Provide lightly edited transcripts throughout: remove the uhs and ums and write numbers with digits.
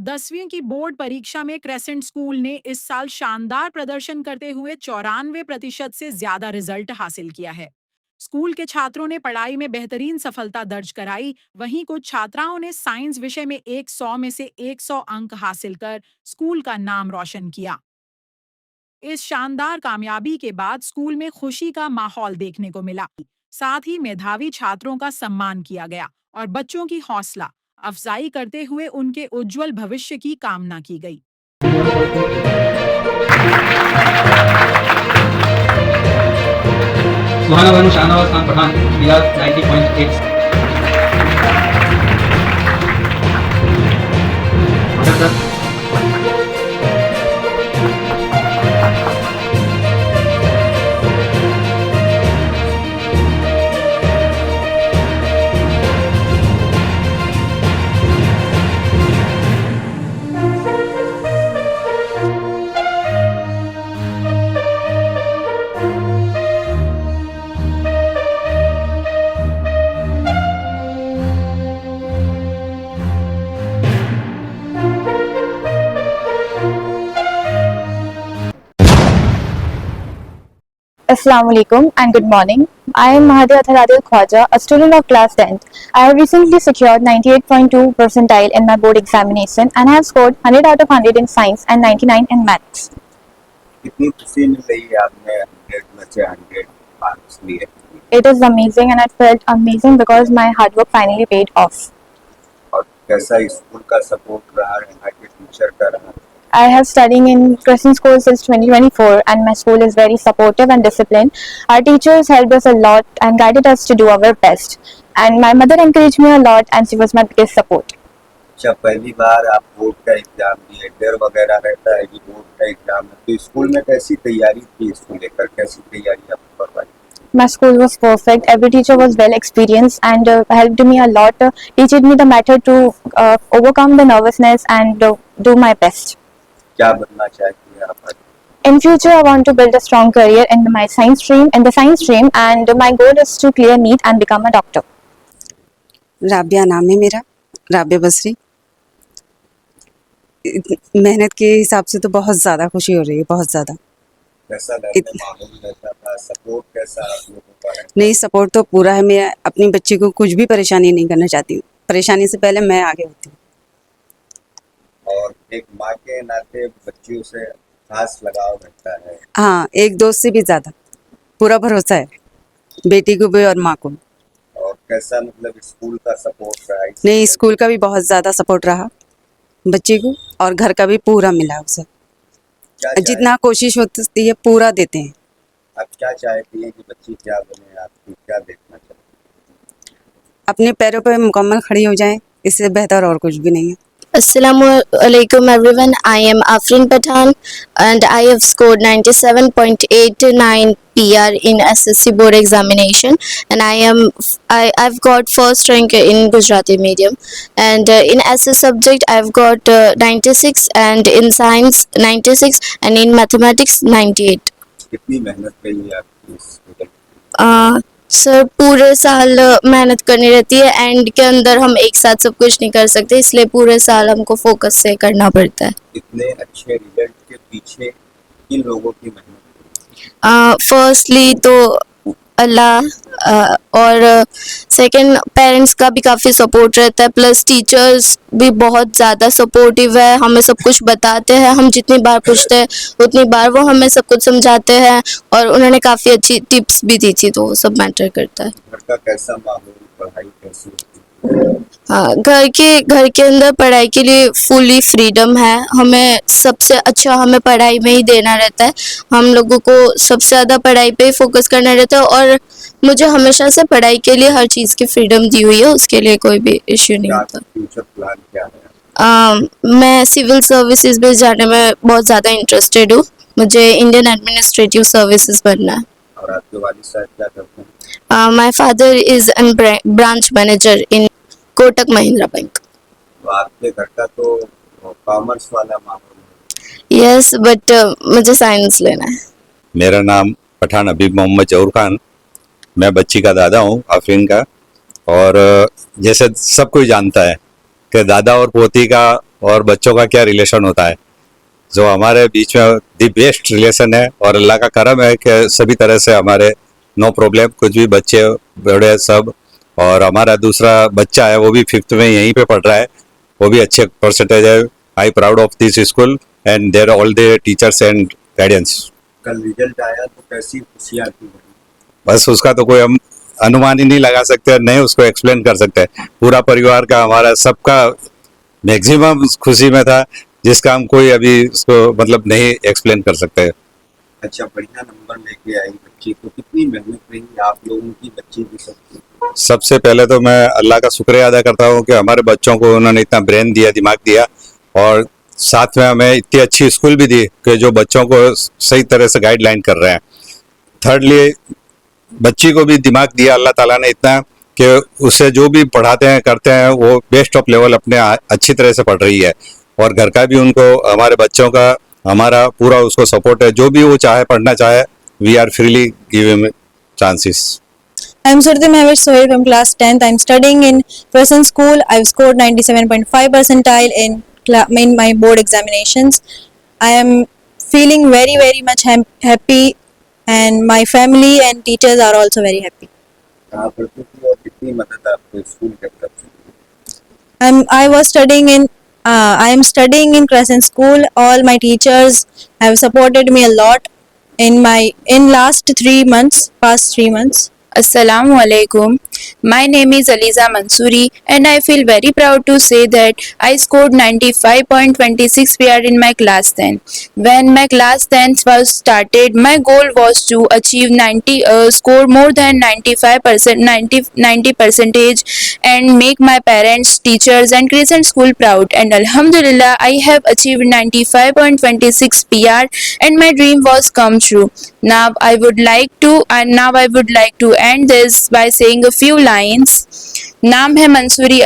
10वीं की बोर्ड परीक्षा में क्रेसेंट स्कूल ने इस साल शानदार प्रदर्शन करते हुए 94% से ज्यादा रिजल्ट हासिल किया है। स्कूल के छात्रों ने पढ़ाई में बेहतरीन सफलता दर्ज कराई, वहीं कुछ छात्राओं ने साइंस विषय में 100 में से 100 अंक हासिल कर स्कूल का नाम रोशन किया। इस शानदार कामयाबी के बाद स्कूल में खुशी का माहौल देखने को मिला। साथ ही मेधावी छात्रों का सम्मान किया गया और बच्चों की हौसला अफजाई करते हुए उनके उज्जवल भविष्य की कामना की गई। सुहाना बानो शाहनवाज खान पठान दिया 90.8। Assalamu alaikum and good morning. I am Mahadia Tharadil Khwaja, a student of class 10th. I have recently secured 98.2 percentile in my board examination and have scored 100 out of 100 in science and 99 in maths. कितनी खुशी मिल रही है आपने 100 में से 100 marks लिए? It is amazing and I felt amazing because my hard work finally paid off. और कैसा स्कूल का सपोर्ट रहा, यहाँ के टीचर का रहा? I have studying in Crescent School since 2024 and my school is very supportive and disciplined. Our teachers helped us a lot and guided us to do our best. And my mother encouraged me a lot and she was my biggest support. अच्छा, पहली बार आप board का exam दिए, डर वगैरह रहता है कि बोर्ड का एग्जाम है, तो स्कूल में कैसी तैयारी थी, इसको लेकर कैसी तैयारी आप करवाई? My school was perfect. Every teacher was well experienced and helped me a lot, teaching me the method to overcome the nervousness and do my best. क्या बनना चाहती हैं आप? In future, I want to build a strong career in my science stream, and my goal is to clear NEET and become a doctor. Rabia नाम है मेरा, राबिया बसरी। मेहनत के हिसाब से तो बहुत ज़्यादा खुशी हो रही है, बहुत ज़्यादा। कैसा घर में माहौल कैसा था, सपोर्ट कैसा आप लोगों का है? नहीं, सपोर्ट तो पूरा है। मैं अपनी बच्ची को कुछ भी परेशानी नहीं करना चाहती हूँ, परेशानी से पहले मैं आगे होती हूँ। और एक माँ के नाते बच्चियों से खास लगाव रहता है। हाँ, एक दोस्त से भी ज़्यादा पूरा भरोसा है, बेटी को भी और माँ को। और कैसा मतलब स्कूल का सपोर्ट रहा? नहीं, स्कूल का भी बहुत ज़्यादा सपोर्ट रहा बच्ची को और घर का भी पूरा मिला उसे। जितना कोशिश होती है पूरा देते हैं। आप क्या चाहती हैं कि बच्ची क्या बने, आपको क्या देखना चाहती हैं? अपने पैरों पर मुकम्मल खड़ी हो जाए, इससे बेहतर और कुछ भी नहीं है। Assalamu alaikum everyone. I am Afrin Pathan and I have scored 97.89 PR in SSC board examination and I've got first rank in Gujarati medium and in SS subject I've got 96 and in science 96 and in mathematics 98. कितनी मेहनत रही है आपकी इस result? Sir पूरे साल मेहनत करनी रहती है, एंड के अंदर हम एक साथ सब कुछ नहीं कर सकते, इसलिए पूरे साल हमको फोकस से करना पड़ता है। इतने अच्छे रिजल्ट के पीछे किन लोगों की मेहनत? फर्स्टली तो अल्लाह और सेकंड पेरेंट्स का भी काफ़ी सपोर्ट रहता है, प्लस टीचर्स भी बहुत ज़्यादा सपोर्टिव है, हमें सब कुछ बताते हैं, हम जितनी बार पूछते हैं उतनी बार वो हमें सब कुछ समझाते हैं और उन्होंने काफ़ी अच्छी टिप्स भी दी थी, तो वो सब मैटर करता है। घर का कैसा माहौल, पढ़ाई कैसी होती है? हाँ, घर के अंदर पढ़ाई के लिए फुली फ्रीडम है, हमें सबसे अच्छा हमें पढ़ाई में ही देना रहता है, हम लोगों को सबसे ज़्यादा पढ़ाई पे ही फोकस करना रहता है और मुझे हमेशा से पढ़ाई के लिए हर चीज़ की फ्रीडम दी हुई है, उसके लिए कोई भी इश्यू नहीं होता। फ्यूचर प्लान क्या है? मैं सिविल सर्विसेज में जाने में बहुत ज़्यादा इंटरेस्टेड हूँ, मुझे इंडियन एडमिनिस्ट्रेटिव सर्विसेज बनना है। और आपके वालिद साहब क्या करते हैं? My father is an branch manager in Kotak Mahindra bank. तो आपके घर का तो कॉमर्स वाला माहौल है। यस, बट मुझे साइंस लेना है। मेरा नाम पठान हबीब मोहम्मद जहूर खान, मैं बच्ची का दादा हूँ आफरीन का। और जैसे सब कोई जानता है कि दादा और पोती का और बच्चों का क्या रिलेशन होता है, जो हमारे बीच में दी बेस्ट रिलेशन है। और अल्लाह का करम है कि सभी तरह से हमारे नो प्रॉब्लम, कुछ भी बच्चे बड़े सब। और हमारा दूसरा बच्चा है वो भी 5th में यहीं पे पढ़ रहा है, वो भी अच्छे परसेंटेज है। I proud of this school and there all the teachers and guidance. कल रिजल्ट आया तो कैसी खुशियाँ थी? बस उसका तो कोई हम अनुमान ही नहीं लगा सकते, नहीं उसको एक्सप्लेन कर सकते। पूरा परिवार का, हमारा सबका मैक्सिमम खुशी में था, जिसका हम कोई अभी उसको मतलब नहीं एक्सप्लेन कर सकते। अच्छा, बढ़िया नंबर लेके आई बच्ची, तो कितनी मेहनत रही आप लोगों की बच्ची की सबकी? सबसे पहले तो मैं अल्लाह का शुक्रिया अदा करता हूँ कि हमारे बच्चों को उन्होंने इतना ब्रेन दिया, दिमाग दिया, और साथ में हमें इतनी अच्छी स्कूल भी दी कि जो बच्चों को सही तरह से गाइडलाइन कर रहे हैं। थर्डली, बच्ची को भी दिमाग दिया अल्लाह ताला ने इतना कि उसे जो भी पढ़ाते हैं करते हैं वो बेस्ट ऑफ लेवल अपने अच्छी तरह से पढ़ रही है। और घर का भी उनको, हमारे बच्चों का हमारा पूरा उसको सपोर्ट है, जो भी वो चाहे पढ़ना चाहे, we are freely giving chances. I am Surti Mehmet Sohail from class 10th. I am studying in Crescent School. I have scored 97.5 percentile in my board examinations. I am feeling very much happy, and my family and teachers are also very happy. कहाँ पढ़ती थी और कितनी मदद आपको school के तरफ से? I am studying in Crescent School. All my teachers have supported me a lot in last 3 months, past 3 months. Assalamu alaikum. My name is Aliza Mansoori and I feel very proud to say that I scored 95.26 PR in my class 10. When my class 10 was started, my goal was to achieve score more than 90 percentage and make my parents, teachers and Crescent School proud. And Alhamdulillah, I have achieved 95.26 PR and my dream was come true. Now I would like to end this by saying a few lines. नाम है मंसूरी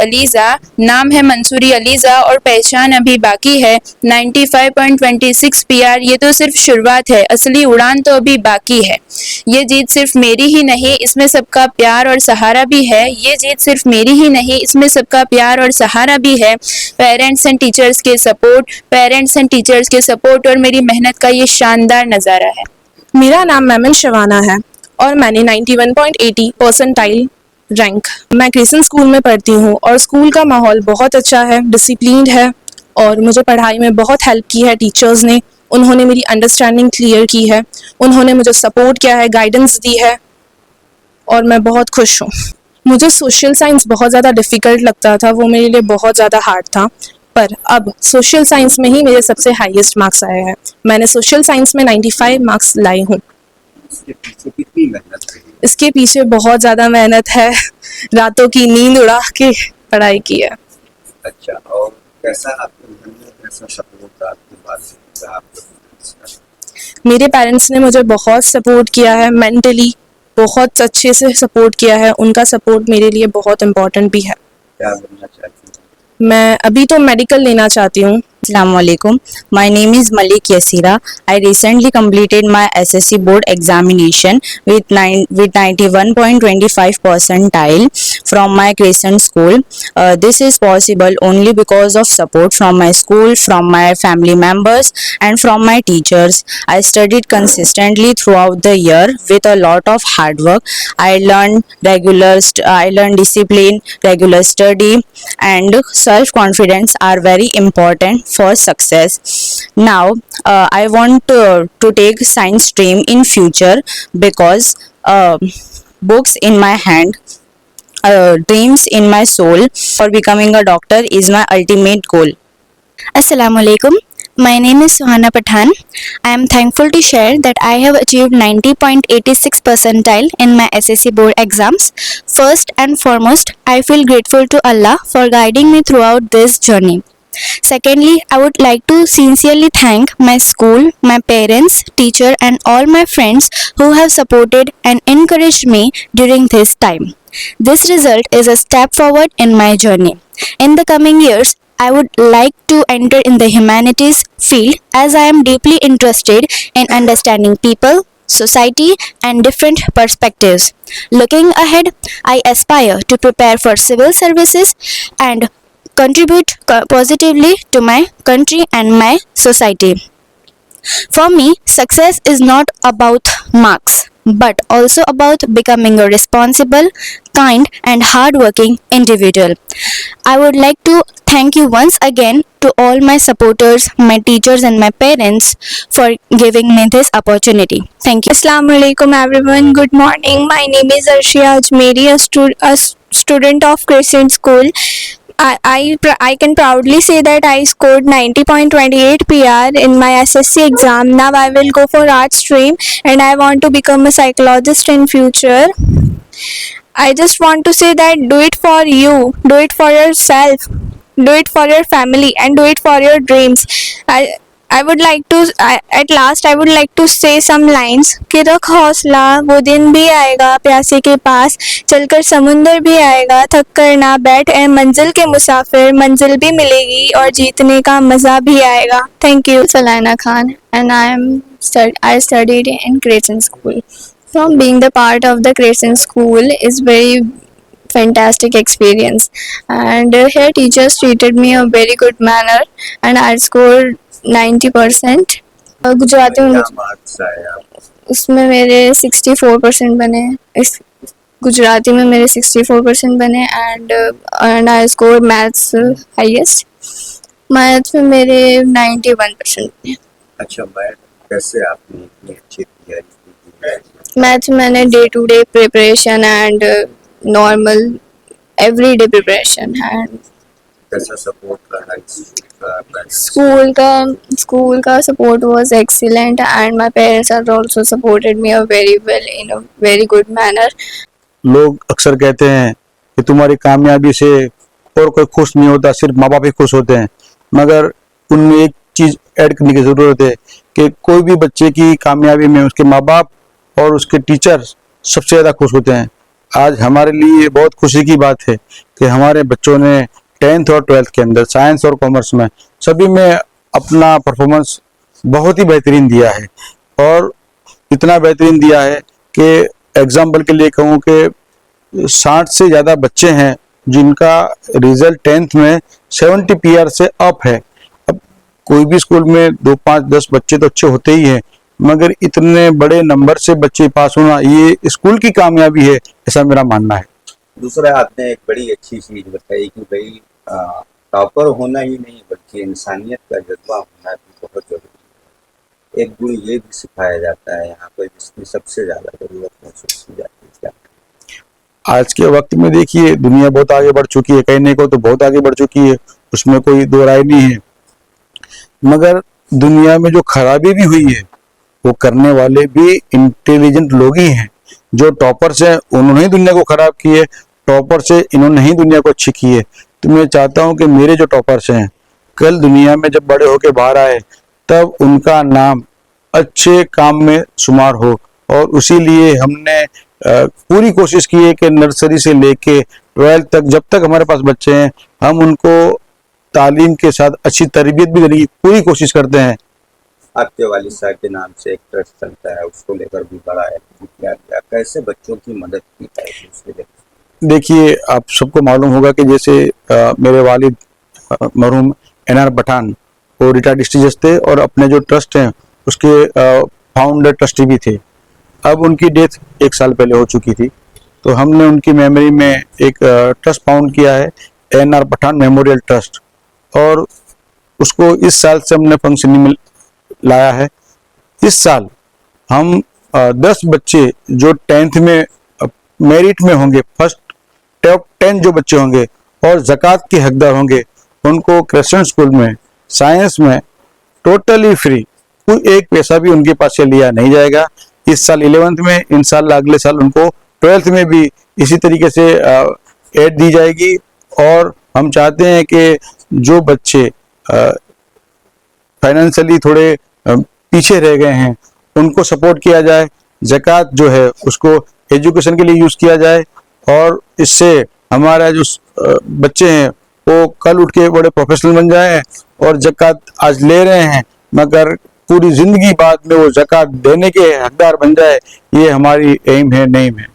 अलीज़ा और पहचान अभी बाकी है। 95.26 PR ये तो सिर्फ शुरुआत है, असली उड़ान तो अभी बाकी है। ये जीत सिर्फ मेरी ही नहीं, इसमें सबका प्यार और सहारा भी है। ये जीत सिर्फ मेरी ही नहीं, इसमें सबका प्यार और सहारा भी है। पेरेंट्स एंड टीचर्स के सपोर्ट और मेरी मेहनत का ये शानदार नज़ारा है। मेरा नाम मैमन शवाना है और मैंने 91.80 परसेंटाइल रैंक। मैं क्रेसेंट स्कूल में पढ़ती हूँ और स्कूल का माहौल बहुत अच्छा है, डिसिप्लिन्ड है और मुझे पढ़ाई में बहुत हेल्प की है टीचर्स ने। उन्होंने मेरी अंडरस्टैंडिंग क्लियर की है, उन्होंने मुझे सपोर्ट किया है, गाइडेंस दी है और मैं बहुत खुश हूँ। मुझे सोशल साइंस बहुत ज़्यादा डिफ़िकल्ट लगता था, वो मेरे लिए बहुत ज़्यादा हार्ड था, पर अब सोशल साइंस में ही मेरे सबसे हाईएस्ट मार्क्स आए हैं। मैंने सोशल साइंस में 95 मार्क्स लाई हूँ। इसके पीछे कितनी मेहनत रही? इसके पीछे बहुत ज़्यादा मेहनत है, रातों की नींद उड़ा के पढ़ाई की है। अच्छा, और कैसा आपके घर में कैसा सपोर्ट था आपके पास? मेरे पेरेंट्स ने मुझे बहुत सपोर्ट किया है, मेंटली बहुत अच्छे से सपोर्ट किया है। उनका सपोर्ट मेरे लिए बहुत इम्पोर्टेंट भी है। क्या बनना चाहती हैं? मैं अभी तो मेडिकल लेना चाहती हूँ। Assalamualaikum. My name is Malik Yasira. I recently completed my SSC board examination with 91.25 percentile from my Crescent school. This is possible only because of support from my school, from my family members and from my teachers. I studied consistently throughout the year with a lot of hard work. I learned discipline, regular study and self-confidence are very important for success. Now I want to take science stream in future because books in my hand, dreams in my soul. For becoming a doctor is my ultimate goal. Assalamu alaikum. My name is Suhana Pathan. I am thankful to share that I have achieved 90.86 percentile in my SSC board exams. First and foremost, I feel grateful to Allah for guiding me throughout this journey. Secondly, I would like to sincerely thank my school, my parents, teacher and all my friends who have supported and encouraged me during this time. This result is a step forward in my journey. In the coming years, I would like to enter in the humanities field as I am deeply interested in understanding people, society and different perspectives. Looking ahead, I aspire to prepare for civil services and contribute positively to my country and my society. For me, success is not about marks, but also about becoming a responsible, kind, and hardworking individual. I would like to thank you once again to all my supporters, my teachers, and my parents for giving me this opportunity. Thank you. Assalamu alaikum everyone. Good morning. My name is Arshia Ajmeri, a student of Crescent School. I can proudly say that I scored 90.28 PR in my SSC exam. Now I will go for art stream and I want to become a psychologist in future. I just want to say that do it for you, do it for yourself, do it for your family, and do it for your dreams. I would like to at last I would like to say some lines कि रख हौसला, वो दिन भी आएगा प्यासे के पास, चलकर समुंदर भी आएगा, थक कर ना बैठ ए मंजिल के मुसाफिर, मंजिल भी मिलेगी और जीतने का मज़ा भी आएगा. Thank you. Salaina Khan, and I studied in Crescent School. From being the part of the Crescent School is very fantastic experience, and here teachers treated me a very good manner, and I scored 90%. Gujarati में marks आया? उसमें मेरे 64% बने. इस गुजराती में मेरे 64% बने, and I scored maths highest. Maths में मेरे 91% बने. अच्छा, मैथ कैसे आपने इतनी अच्छी तैयारी की? मैथ्स मैंने day to day preparation and normal everyday preparation है. कैसा सपोर्ट रहा स्कूल का support was excellent, and my parents are also supported me very well in a very good manner. लोग अक्सर कहते हैं कि तुम्हारी कामयाबी से और कोई खुश नहीं होता, सिर्फ माँ बाप ही खुश होते हैं. मगर उनमें एक चीज़ ऐड करने की ज़रूरत है कि कोई भी बच्चे की कामयाबी में उसके माँ बाप और उसके टीचर सबसे ज़्यादा खुश होते हैं. आज हमारे लिए बहुत खुशी की बात है कि हमारे बच्चों ने 10th और 12th के अंदर साइंस और कॉमर्स में सभी में अपना परफॉर्मेंस बहुत ही बेहतरीन दिया है. और इतना बेहतरीन दिया है कि एग्जाम्पल के लिए कहूँ कि 60 से ज़्यादा बच्चे हैं जिनका रिजल्ट 10th में 70 PR से अप है. अब कोई भी स्कूल में 2, 5, 10 बच्चे तो अच्छे होते ही हैं, मगर इतने बड़े नंबर से बच्चे पास होना ये स्कूल की कामयाबी है, ऐसा मेरा मानना है. दूसरा, आपने एक बड़ी अच्छी चीज बताई कि भाई टॉपर होना ही नहीं बल्कि इंसानियत का जज्बा होना भी बहुत जरूरी है. एक गुण ये भी सिखाया जाता है यहाँ पर जिसकी सबसे ज्यादा जरूरत महसूस की जाती है. आज के वक्त में देखिए दुनिया बहुत आगे बढ़ चुकी है, कहने को तो बहुत आगे बढ़ चुकी है, उसमें कोई दो राय नहीं है. मगर दुनिया में जो खराबी भी हुई है वो करने वाले भी इंटेलिजेंट लोग ही हैं. जो टॉपर्स हैं उन्होंने ही दुनिया को खराब की है, टॉपर से इन्होंने ही दुनिया को अच्छी की है. तो मैं चाहता हूं कि मेरे जो टॉपर्स हैं कल दुनिया में जब बड़े होके बाहर आए तब उनका नाम अच्छे काम में शुमार हो. और उसी लिए हमने पूरी कोशिश की है कि नर्सरी से लेके 12th तक जब तक हमारे पास बच्चे हैं हम उनको तालीम के साथ अच्छी तरबियत भी देने की पूरी कोशिश करते हैं. आपके वालिद साहब के नाम से एक ट्रस्ट चलता है, उसको लेकर भी बड़ा है. कैसे बच्चों की मदद की जाए उसके लिए? देखिए, आप सबको मालूम होगा कि जैसे मेरे वालिद मरहूम NR पठान वो रिटायर्ड हिस्ट्री जज थे और अपने जो ट्रस्ट हैं उसके फाउंडर ट्रस्टी भी थे. अब उनकी डेथ 1 साल पहले हो चुकी थी, तो हमने उनकी मेमोरी में एक ट्रस्ट फाउंड किया है, NR पठान मेमोरियल ट्रस्ट, और उसको इस साल से हमने फंक्शनिंग में लाया है. इस साल हम 10 बच्चे जो 10th में मेरिट में होंगे, फर्स्ट टॉप 10 जो बच्चे होंगे और ज़कात के हकदार होंगे, उनको क्रेसेंट स्कूल में साइंस में टोटली फ्री, कोई एक पैसा भी उनके पास से लिया नहीं जाएगा. इस साल 11th में, इंशाल्लाह अगले साल उनको 12th में भी इसी तरीके से एड दी जाएगी. और हम चाहते हैं कि जो बच्चे फाइनेंशियली थोड़े पीछे रह गए हैं उनको सपोर्ट किया जाए. ज़कात जो है उसको एजुकेशन के लिए यूज़ किया जाए और इससे हमारा जो बच्चे हैं वो कल उठ के बड़े प्रोफेशनल बन जाएं. और ज़कात आज ले रहे हैं मगर पूरी ज़िंदगी बाद में वो ज़कात देने के हकदार बन जाए, ये हमारी एम है, नेम है.